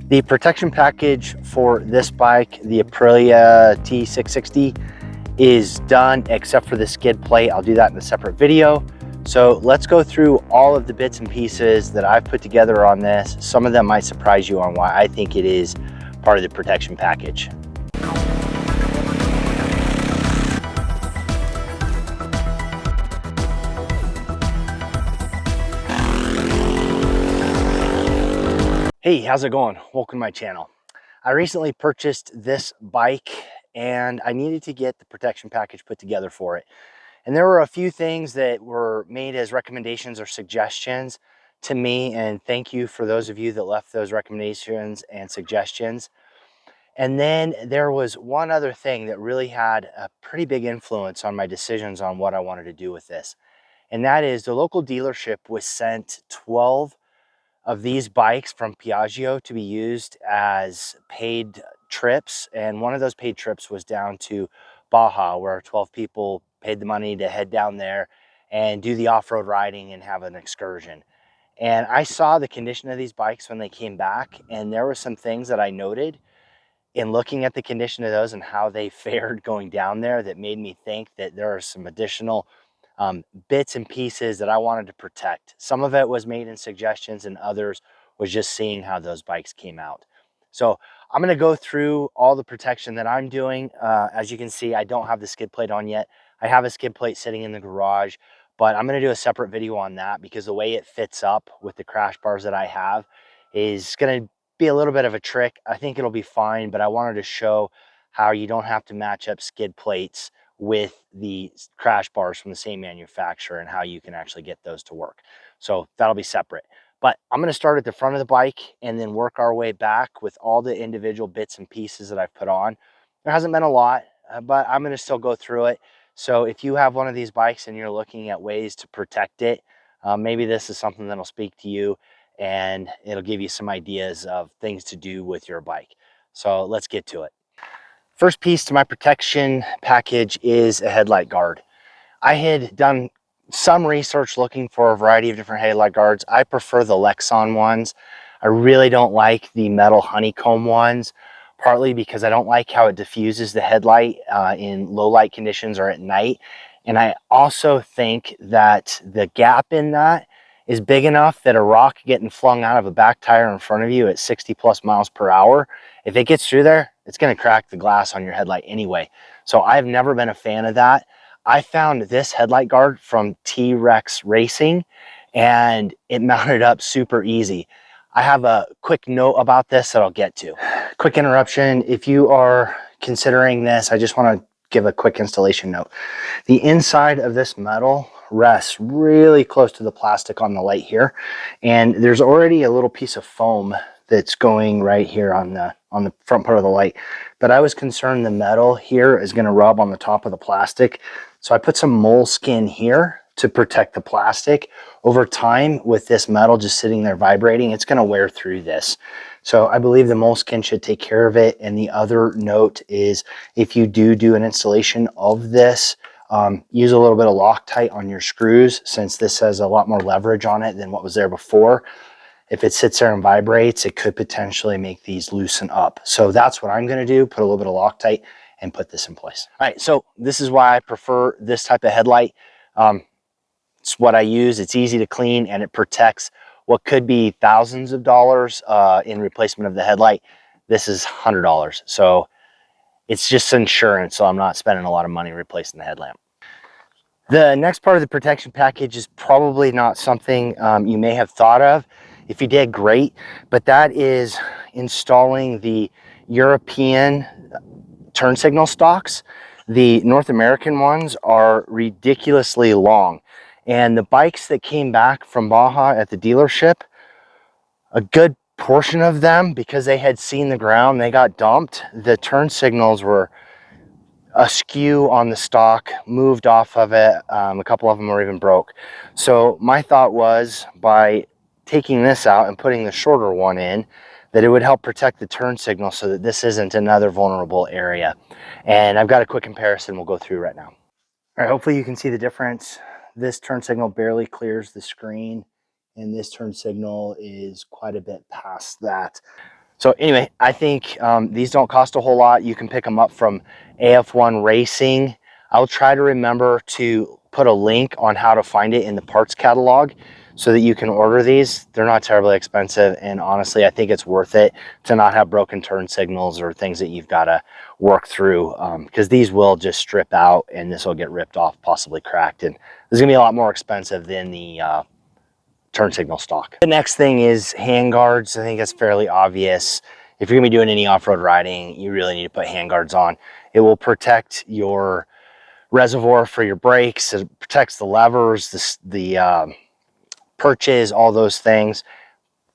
The protection package for this bike, the Aprilia T660, is done except for the skid plate. I'll do that in a separate video. So let's go through all of the bits and pieces that I've put together on this. Some of them might surprise you on why I think it is part of the protection package. Hey, how's it going? Welcome to my channel. I recently purchased this bike and I needed to get the protection package put together for it. And there were a few things that were made as recommendations or suggestions to me, and thank you for those of you that left those recommendations and suggestions. And then there was one other thing that really had a pretty big influence on my decisions on what I wanted to do with this. And that is the local dealership was sent 12 of these bikes from Piaggio to be used as paid trips. And one of those paid trips was down to Baja, where 12 people paid the money to head down there and do the off-road riding and have an excursion. And I saw the condition of these bikes when they came back, and there were some things that I noted in looking at the condition of those and how they fared going down there that made me think that there are some additional bits and pieces that I wanted to protect. Some of it was made in suggestions and others was just seeing how those bikes came out. So I'm going to go through all the protection that I'm doing. As you can see, I don't have the skid plate on yet. I have a skid plate sitting in the garage, but I'm going to do a separate video on that because the way it fits up with the crash bars that I have is going to be a little bit of a trick. I think it'll be fine, but I wanted to show how you don't have to match up skid plates with the crash bars from the same manufacturer and how you can actually get those to work. So that'll be separate. But I'm going to start at the front of the bike and then work our way back with all the individual bits and pieces that I've put on. There hasn't been a lot, but I'm going to still go through it. So if you have one of these bikes and you're looking at ways to protect it, maybe this is something that'll speak to you and it'll give you some ideas of things to do with your bike. So let's get to it. First piece to my protection package is a headlight guard. I had done some research looking for a variety of different headlight guards. I prefer the Lexan ones. I really don't like the metal honeycomb ones, partly because I don't like how it diffuses the headlight in low light conditions or at night. And I also think that the gap in that is big enough that a rock getting flung out of a back tire in front of you at 60+ miles per hour, if it gets through there, it's going to crack the glass on your headlight anyway. So I've never been a fan of that. I found this headlight guard from T-Rex Racing and it mounted up super easy. I have a quick note about this that I'll get to. Quick interruption. If you are considering this, I just want to give a quick installation note. The inside of this metal rests really close to the plastic on the light here, and there's already a little piece of foam that's going right here on the front part of the light. But I was concerned the metal here is going to rub on the top of the plastic, so I put some moleskin here to protect the plastic. Over time, with this metal just sitting there vibrating, it's going to wear through this. So I believe the moleskin should take care of it. And the other note is if you do an installation of this, use a little bit of Loctite on your screws, since this has a lot more leverage on it than what was there before. If it sits there and vibrates, it could potentially make these loosen up. So that's what I'm going to do, put a little bit of Loctite and put this in place. All right, so this is why I prefer this type of headlight. It's what I use. It's easy to clean and it protects what could be thousands of dollars in replacement of the headlight. This is $100. So it's just insurance, so I'm not spending a lot of money replacing the headlamp. The next part of the protection package is probably not something you may have thought of. If you did, great, but that is installing the European turn signal stocks. The North American ones are ridiculously long, and the bikes that came back from Baja at the dealership, a good portion of them, because they had seen the ground, they got dumped. The turn signals were askew on the stock, moved off of it. A couple of them were even broke. So my thought was, by taking this out and putting the shorter one in, that it would help protect the turn signal so that this isn't another vulnerable area. And I've got a quick comparison we'll go through right now. All right, hopefully you can see the difference. This turn signal barely clears the screen, and this turn signal is quite a bit past that. So anyway, I think these don't cost a whole lot. You can pick them up from AF1 Racing. I'll try to remember to put a link on how to find it in the parts catalog so that you can order these. They're not terribly expensive, and honestly, I think it's worth it to not have broken turn signals or things that you've got to work through, because these will just strip out and this will get ripped off, possibly cracked, and this is going to be a lot more expensive than the turn signal stock. The next thing is handguards. I think that's fairly obvious. If you're gonna be doing any off-road riding, you really need to put handguards on. It will protect your reservoir for your brakes. It protects the levers, the perches, all those things.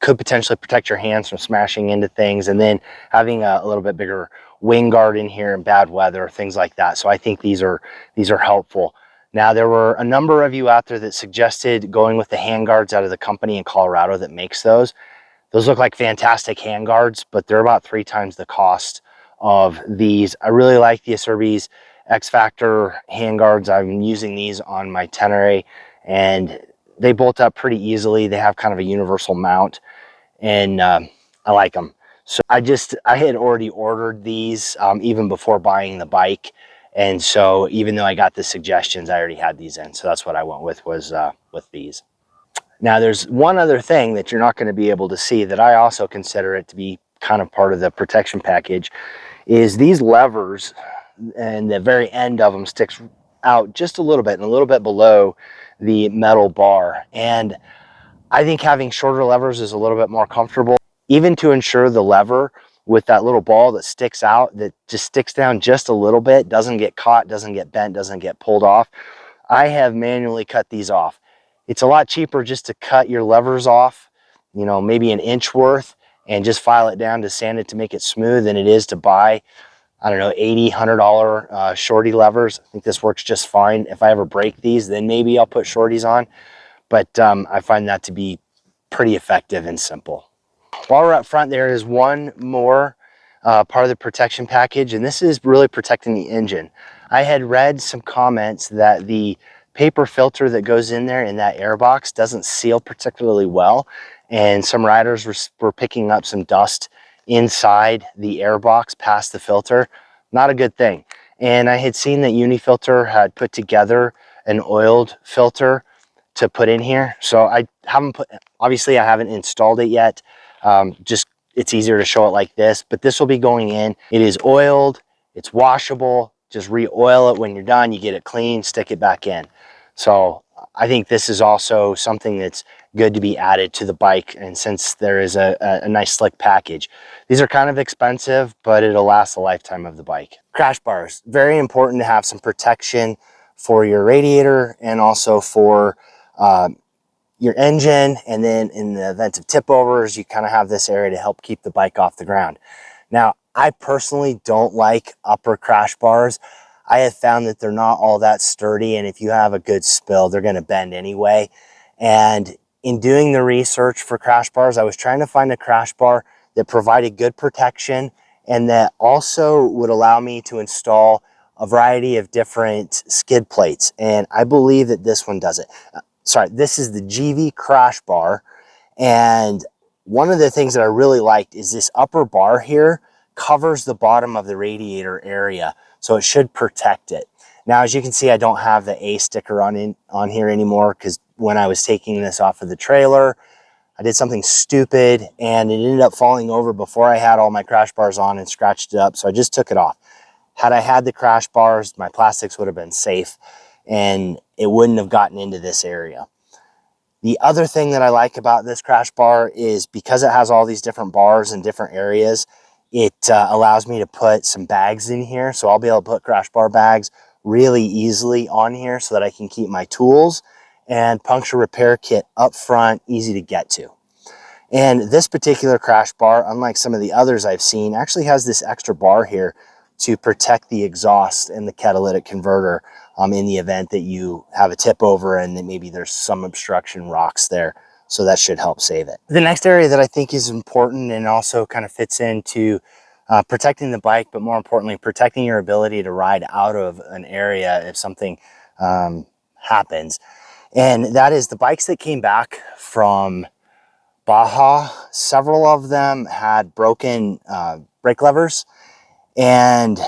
Could potentially protect your hands from smashing into things, and then having a little bit bigger wing guard in here in bad weather, things like that. So I think these are helpful. Now, there were a number of you out there that suggested going with the handguards out of the company in Colorado that makes those. Those look like fantastic handguards, but they're about 3 times the cost of these. I really like the Acerbi's X Factor handguards. I'm using these on my Tenere, and they bolt up pretty easily. They have kind of a universal mount, and I like them. So I had already ordered these even before buying the bike, and so even though I got the suggestions, I already had these in. So that's what I went with, was with these. Now, there's one other thing that you're not going to be able to see that I also consider it to be kind of part of the protection package, is these levers, and the very end of them sticks out just a little bit and a little bit below the metal bar. And I think having shorter levers is a little bit more comfortable, even to ensure the lever with that little ball that sticks out, that just sticks down just a little bit, doesn't get caught, doesn't get bent, doesn't get pulled off. I have manually cut these off. It's a lot cheaper just to cut your levers off, you know, maybe an inch worth, and just file it down to sand it to make it smooth, than it is to buy, I don't know, $80, $100 shorty levers. I think this works just fine. If I ever break these, then maybe I'll put shorties on. But I find that to be pretty effective and simple. While we're up front, there is one more part of the protection package, and this is really protecting the engine. I had read some comments that the paper filter that goes in there in that air box doesn't seal particularly well, and some riders were picking up some dust inside the air box past the filter. Not a good thing. And I had seen that Unifilter had put together an oiled filter to put in here, so I haven't obviously I haven't installed it yet. Just it's easier to show it like this, but this will be going in. It is oiled, it's washable. Just re-oil it when you're done, you get it clean, stick it back in. So I think this is also something that's good to be added to the bike, and since there is a nice slick package. These are kind of expensive, but it'll last the lifetime of the bike. Crash bars, very important to have some protection for your radiator and also for your engine, and then in the event of tip overs, you kind of have this area to help keep the bike off the ground. Now, I personally don't like upper crash bars. I have found that they're not all that sturdy, and if you have a good spill, they're going to bend anyway. And in doing the research for crash bars, I was trying to find a crash bar that provided good protection and that also would allow me to install a variety of different skid plates, and I believe that this one does it. Sorry, this is the GV crash bar, and one of the things that I really liked is this upper bar here covers the bottom of the radiator area, so it should protect it. Now, as you can see, I don't have the A sticker on here anymore, because when I was taking this off of the trailer, I did something stupid and it ended up falling over before I had all my crash bars on and scratched it up, so I just took it off. Had I had the crash bars, my plastics would have been safe and it wouldn't have gotten into this area. The other thing that I like about this crash bar is because it has all these different bars in different areas, it allows me to put some bags in here. So I'll be able to put crash bar bags really easily on here so that I can keep my tools and puncture repair kit up front, easy to get to. And this particular crash bar, unlike some of the others I've seen, actually has this extra bar here to protect the exhaust and the catalytic converter in the event that you have a tip over and that maybe there's some obstruction rocks there. So that should help save it. The next area that I think is important and also kind of fits into protecting the bike, but more importantly, protecting your ability to ride out of an area if something happens. And that is the bikes that came back from Baja, several of them had broken brake levers, and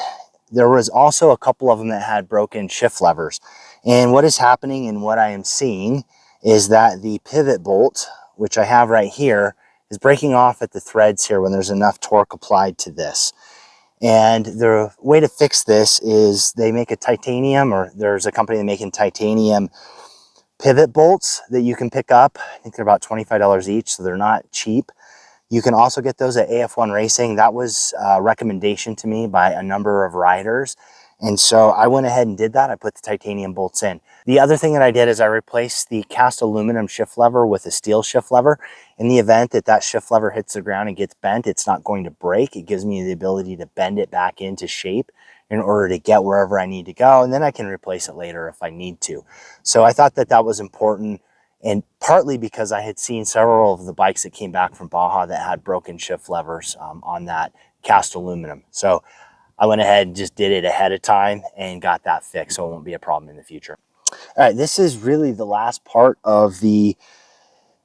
there was also a couple of them that had broken shift levers. And what is happening and what I am seeing is that the pivot bolt, which I have right here, is breaking off at the threads here when there's enough torque applied to this. And the way to fix this is they make a titanium, or there's a company making titanium pivot bolts that you can pick up. I think they're about $25 each, so they're not cheap. You can also get those at AF1 Racing. That was a recommendation to me by a number of riders. And so I went ahead and did that. I put the titanium bolts in. The other thing that I did is I replaced the cast aluminum shift lever with a steel shift lever. In the event that that shift lever hits the ground and gets bent, it's not going to break. It gives me the ability to bend it back into shape in order to get wherever I need to go. And then I can replace it later if I need to. So I thought that that was important. And partly because I had seen several of the bikes that came back from Baja that had broken shift levers on that cast aluminum. So I went ahead and just did it ahead of time and got that fixed so it won't be a problem in the future. All right, this is really the last part of the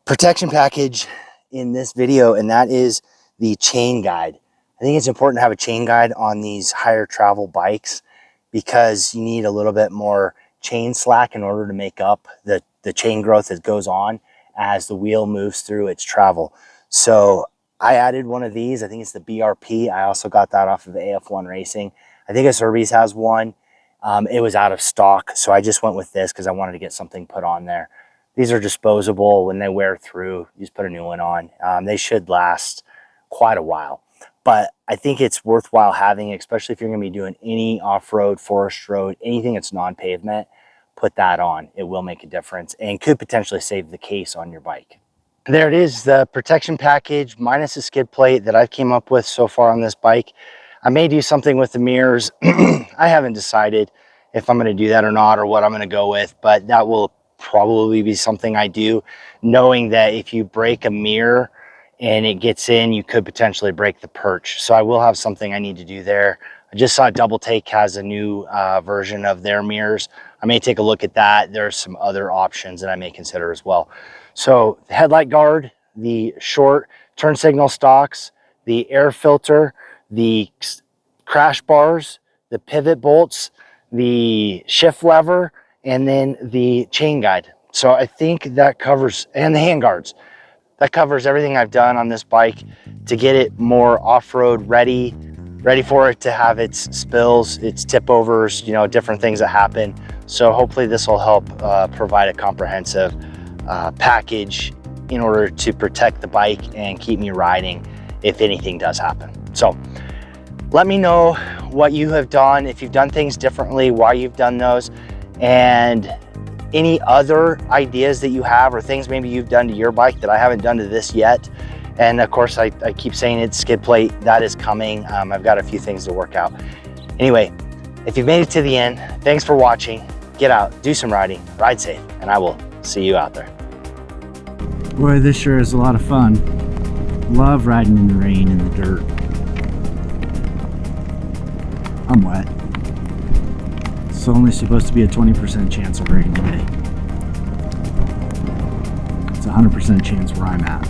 protection package in this video, and that is the chain guide. I think it's important to have a chain guide on these higher travel bikes because you need a little bit more chain slack in order to make up the chain growth that goes on as the wheel moves through its travel. So I added one of these. I think it's the BRP. I also got that off of AF1 Racing. I think Acerbi's has one. It was out of stock, so I just went with this because I wanted to get something put on there. These are disposable. When they wear through, you just put a new one on. They should last quite a while. But I think it's worthwhile having, especially if you're going to be doing any off-road, forest road, anything that's non-pavement. Put that on. It will make a difference and could potentially save the case on your bike. There it is, the protection package minus the skid plate that I've came up with so far on this bike. I may do something with the mirrors. I haven't decided if I'm going to do that or not, or what I'm going to go with, but that will probably be something I do, knowing that if you break a mirror and it gets in, you could potentially break the perch. So I will have something I need to do there. I just saw Double Take has a new version of their mirrors. I may take a look at that. There's some other options that I may consider as well. So the headlight guard, the short turn signal stocks, the air filter, the crash bars, the pivot bolts, the shift lever, and then the chain guide. So I think that covers, and the handguards. That covers everything I've done on this bike to get it more off-road ready for it to have its spills, its tip overs, you know, different things that happen. So hopefully this will help provide a comprehensive package in order to protect the bike and keep me riding if anything does happen. So let me know what you have done, if you've done things differently, why you've done those, and any other ideas that you have or things maybe you've done to your bike that I haven't done to this yet. And of course, I keep saying it's skid plate. That is coming. I've got a few things to work out. Anyway, if you've made it to the end, thanks for watching. Get out, do some riding, ride safe, and I will see you out there. Boy, this sure is a lot of fun. Love riding in the rain and the dirt. I'm wet. It's only supposed to be a 20% chance of rain today. It's a 100% chance where I'm at.